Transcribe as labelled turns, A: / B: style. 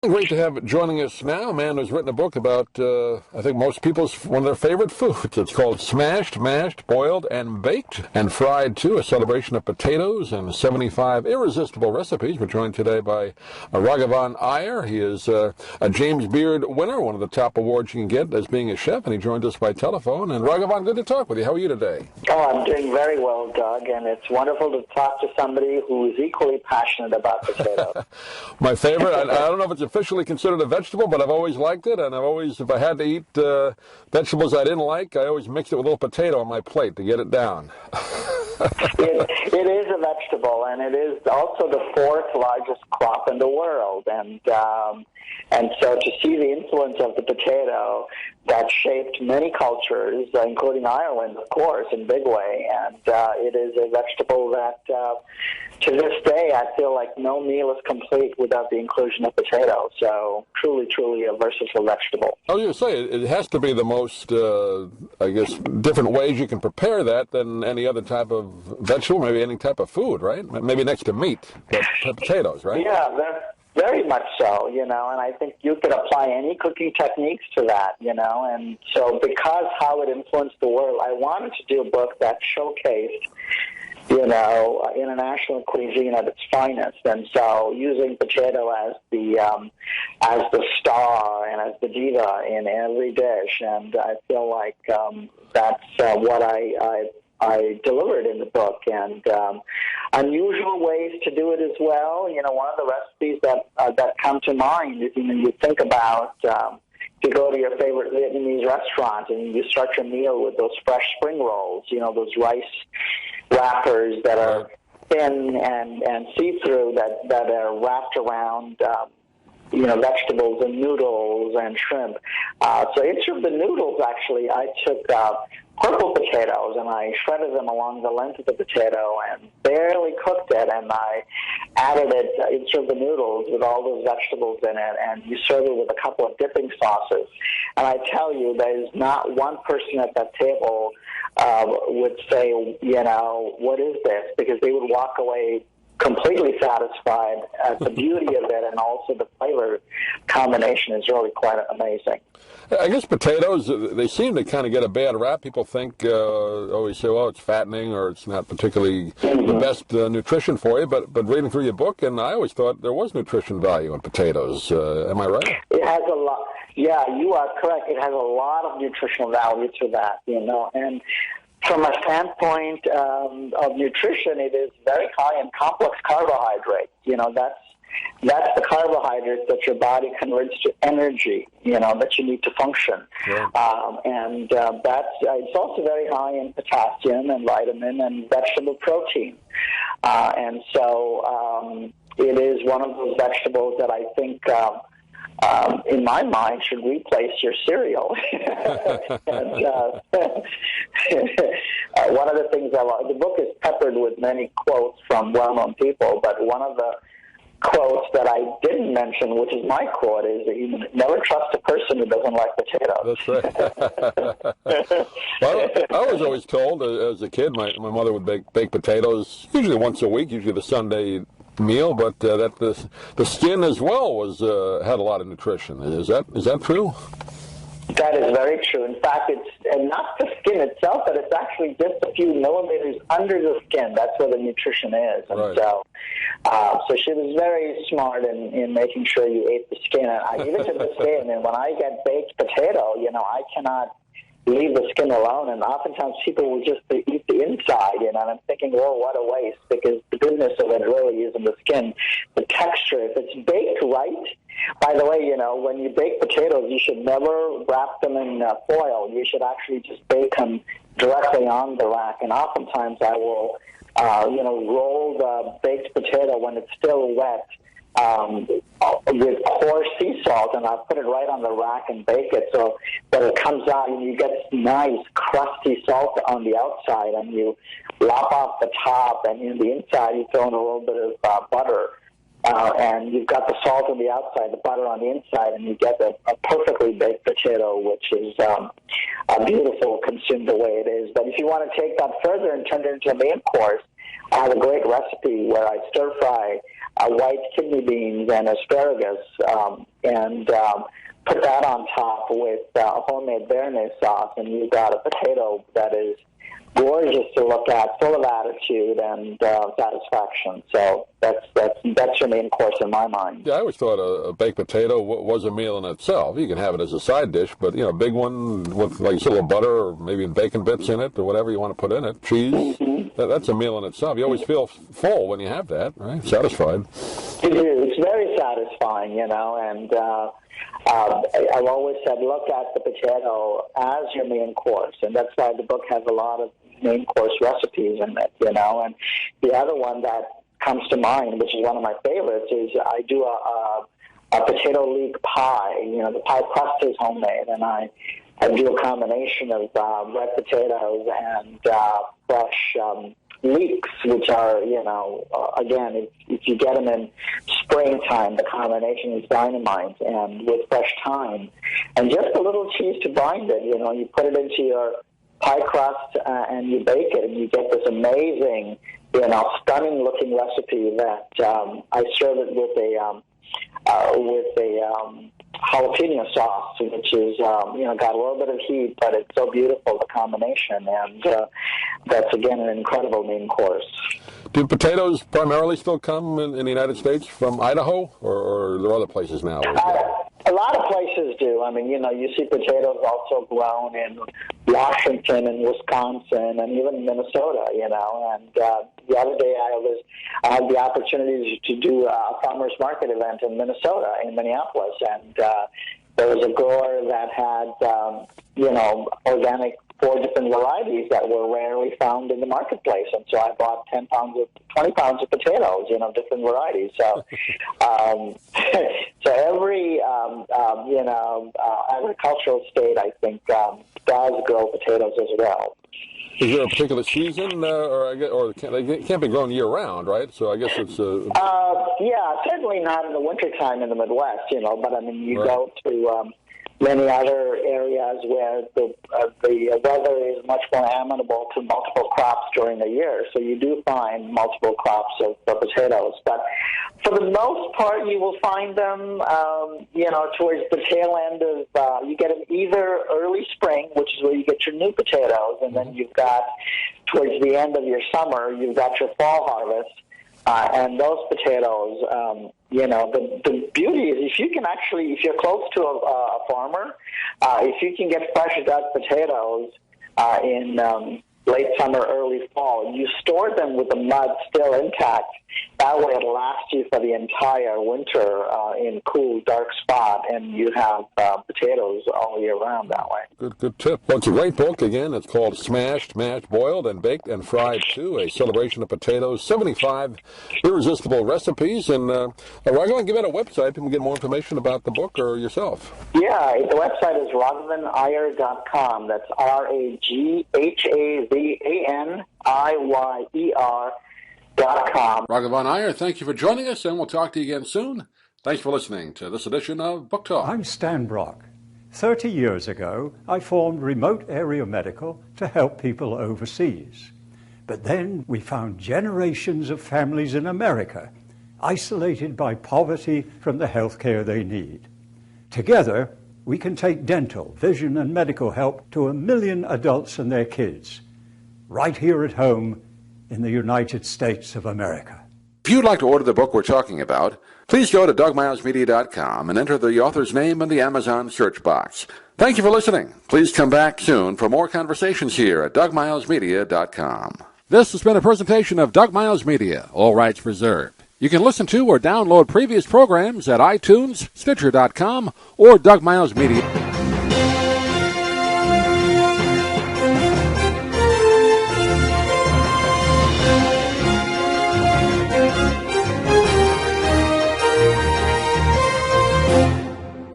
A: Great to have joining us now a man who's written a book about, I think most people's one of their favorite foods. It's called Smashed, Mashed, Boiled, and Baked, and Fried, too, a celebration of potatoes and 75 irresistible recipes. We're joined today by Raghavan Iyer. He is a James Beard winner, one of the top awards you can get as being a chef, and he joined us by telephone. And Raghavan, good to talk with you. How are you today?
B: Oh, I'm doing very well, Doug, and it's wonderful to talk to somebody who is equally passionate about potatoes.
A: My favorite. I don't know if it's officially considered a vegetable, but I've always liked it, and I've always, if I had to eat vegetables I didn't like, I always mixed it with a little potato on my plate to get it down.
B: It is a vegetable, and it is also the fourth largest crop in the world, and so to see the influence of the potato that shaped many cultures, including Ireland, of course, in a big way, and it is a vegetable that, to this day, I feel like no meal is complete without the inclusion of potato. So truly, truly a versatile vegetable.
A: I was going to say, it has to be the most, I guess, different ways you can prepare that than any other type of vegetable, maybe any type of food, right? Maybe next to meat, but potatoes, right?
B: Yeah, very much so, and I think you could apply any cooking techniques to that, and so because how it influenced the world, I wanted to do a book that showcased international cuisine at its finest, and so using potato as the star and as the diva in every dish, and I feel like that's what I delivered in the book, and unusual ways to do it as well. One of the recipes that come to mind is you think about. To go to your favorite Vietnamese restaurant and you start your meal with those fresh spring rolls, those rice wrappers that are thin and see-through that are wrapped around, vegetables and noodles and shrimp. So each of the noodles, actually, I took purple potatoes and I shredded them along the length of the potato and barely cooked it, and I added it each of the noodles with all those vegetables in it, and you serve it with a couple of dipping sauces. And I tell you, there's not one person at that table would say, what is this? Because they would walk away completely satisfied at the beauty of it, and also the flavor combination is really quite amazing.
A: I guess potatoes, they seem to kind of get a bad rap. People think, always say, well, it's fattening or it's not particularly the best nutrition for you. But reading through your book, and I always thought there was nutrition value in potatoes. Am I right?
B: It has a lot. Yeah, you are correct. It has a lot of nutritional value to that, and from a standpoint of nutrition, it is very high in complex carbohydrates. That's the carbohydrates that your body converts to energy, that you need to function.
A: Yeah.
B: It's also very high in potassium and vitamin and vegetable protein. And so it is one of those vegetables that I think in my mind, should replace your cereal. And, one of the things the book is peppered with many quotes from well-known people, but one of the quotes that I didn't mention, which is my quote, is that you never trust a person who doesn't like potatoes.
A: That's right. Well, I was always told as a kid, my mother would bake potatoes usually once a week, usually the Sunday meal, but that the skin as well was had a lot of nutrition. Is that true?
B: That is very true. In fact, it's not the skin itself, but it's actually just a few millimeters under the skin. That's where the nutrition is. And
A: right.
B: So she was very smart in making sure you ate the skin. And even to this day, when I get baked potato, I cannot leave the skin alone, and oftentimes people will just eat the inside, and I'm thinking, well, what a waste, because the goodness of it really is in the skin. The texture, if it's baked right, by the way, when you bake potatoes, you should never wrap them in foil. You should actually just bake them directly on the rack, and oftentimes I will, roll the baked potato when it's still wet, with coarse sea salt, and I'll put it right on the rack and bake it so that it comes out and you get nice crusty salt on the outside, and you lop off the top, and in the inside you throw in a little bit of butter, and you've got the salt on the outside, the butter on the inside, and you get a perfectly baked potato, which is beautiful consumed the way it is. But if you want to take that further and turn it into a main course, I have a great recipe where I stir fry white kidney beans and asparagus, and put that on top with homemade béarnaise sauce, and you've got a potato that is gorgeous to look at, full of attitude and satisfaction. So that's your main course in my mind.
A: Yeah, I always thought a baked potato was a meal in itself. You can have it as a side dish, but a big one with like a little butter or maybe bacon bits in it or whatever you want to put in it, cheese. Mm-hmm. That's a meal in itself. You always feel full when you have that, right? Satisfied.
B: It is. It's very satisfying, and I've always said, look at the potato as your main course, and that's why the book has a lot of main course recipes in it, And the other one that comes to mind, which is one of my favorites, is I do a potato leek pie. The pie crust is homemade, and I do a combination of red potatoes and fresh leeks, which are, again, if you get them in springtime, the combination is dynamite, and with fresh thyme, and just a little cheese to bind it. You put it into your pie crust and you bake it, and you get this amazing, stunning-looking recipe that I serve it with a jalapeno sauce, which is, got a little bit of heat, but it's so beautiful, the combination, and that's, again, an incredible main course.
A: Do potatoes primarily still come in the United States from Idaho, or are there other places now?
B: A lot of places do. I mean, you see potatoes also grown in Washington and Wisconsin and even Minnesota, and the other day I had the opportunity to do a farmers market event in Minnesota, in Minneapolis, and there was a grower that had, organic 4 different varieties that were rarely found in the marketplace, and so I bought 20 pounds of potatoes, different varieties. So, so every, agricultural state, I think, does grow potatoes as well.
A: Is there a particular season, or they can't be grown year-round, right? So I guess it's...
B: Yeah, certainly not in the wintertime in the Midwest, but I mean, you go to many other areas where the weather is much more amenable to multiple crops during the year, so you do find multiple crops of potatoes. But for the most part, you will find them, towards the tail end of, you get them either early spring, which is where you get your new potatoes, and then you've got, towards the end of your summer, you've got your fall harvest. And those potatoes, the beauty is if you're close to a farmer, if you can get fresh Dutch potatoes in late summer, early fall, you store them with the mud still intact. That way it'll last you for the entire winter in a cool, dark spot, and you have potatoes all year round that way.
A: Good tip. Well, it's a great book. Again, it's called Smashed, Mashed, Boiled, and Baked and Fried too, a celebration of potatoes, 75 irresistible recipes. And Raghavan, give it a website. People can get more information about the book or yourself. Yeah,
B: the website is RaghavanIyer.com. That's RaghavanIyer.com.
A: Raghavan Iyer, thank you for joining us, and we'll talk to you again soon. Thanks for listening to this edition of Book Talk.
C: I'm Stan Brock. 30 years ago, I formed Remote Area Medical to help people overseas. But then we found generations of families in America isolated by poverty from the health care they need. Together, we can take dental, vision, and medical help to 1 million adults and their kids, right here at home in the United States of America.
A: If you'd like to order the book we're talking about, please go to DougMilesMedia.com and enter the author's name in the Amazon search box. Thank you for listening. Please come back soon for more conversations here at DougMilesMedia.com. This has been a presentation of Doug Miles Media, all rights reserved. You can listen to or download previous programs at iTunes, Stitcher.com, or Doug Miles Media.